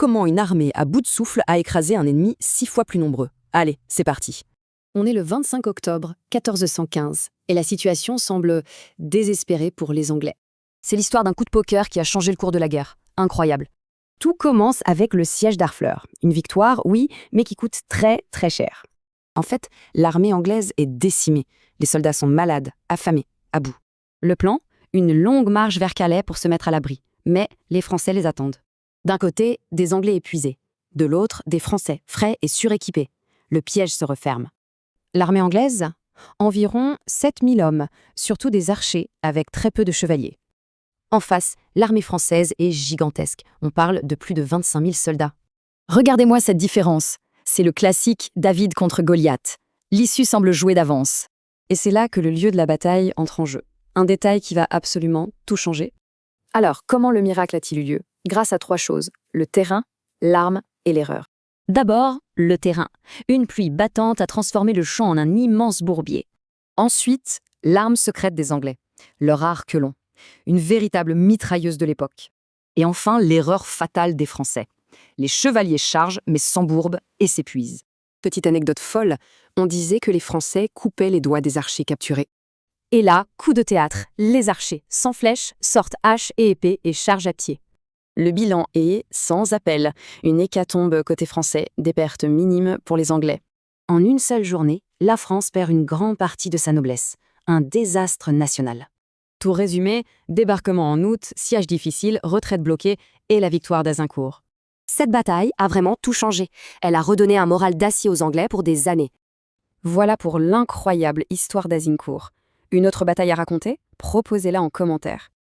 comment une armée à bout de souffle a écrasé un ennemi 6 fois plus nombreux. Allez, c'est parti. On est le 25 octobre 1415 et la situation semble désespérée pour les Anglais. C'est l'histoire d'un coup de poker qui a changé le cours de la guerre. Incroyable. Tout commence avec le siège d'Harfleur. Une victoire, oui, mais qui coûte très très cher. En fait, l'armée anglaise est décimée. Les soldats sont malades, affamés, à bout. Le plan? Une longue marche vers Calais pour se mettre à l'abri. Mais les Français les attendent. D'un côté, des Anglais épuisés. De l'autre, des Français frais et suréquipés. Le piège se referme. L'armée anglaise? Environ 7000 hommes, surtout des archers avec très peu de chevaliers. En face, l'armée française est gigantesque. On parle de plus de 25 000 soldats. Regardez-moi cette différence. C'est le classique David contre Goliath. L'issue semble jouée d'avance. Et c'est là que le lieu de la bataille entre en jeu. Un détail qui va absolument tout changer. Alors, comment le miracle a-t-il eu lieu? Grâce à 3 choses, le terrain, l'arme et l'erreur. D'abord, le terrain. Une pluie battante a transformé le champ en un immense bourbier. Ensuite, l'arme secrète des Anglais, leur arc-long, une véritable mitrailleuse de l'époque. Et enfin, l'erreur fatale des Français. Les chevaliers chargent, mais s'embourbent et s'épuisent. Petite anecdote folle, on disait que les Français coupaient les doigts des archers capturés. Et là, coup de théâtre, les archers, sans flèches, sortent haches et épées et chargent à pied. Le bilan est sans appel, une hécatombe côté français, des pertes minimes pour les Anglais. En une seule journée, la France perd une grande partie de sa noblesse, un désastre national. Tout résumé, débarquement en août, siège difficile, retraite bloquée et la victoire d'Azincourt. Cette bataille a vraiment tout changé. Elle a redonné un moral d'acier aux Anglais pour des années. Voilà pour l'incroyable histoire d'Azincourt. Une autre bataille à raconter? Proposez-la en commentaire.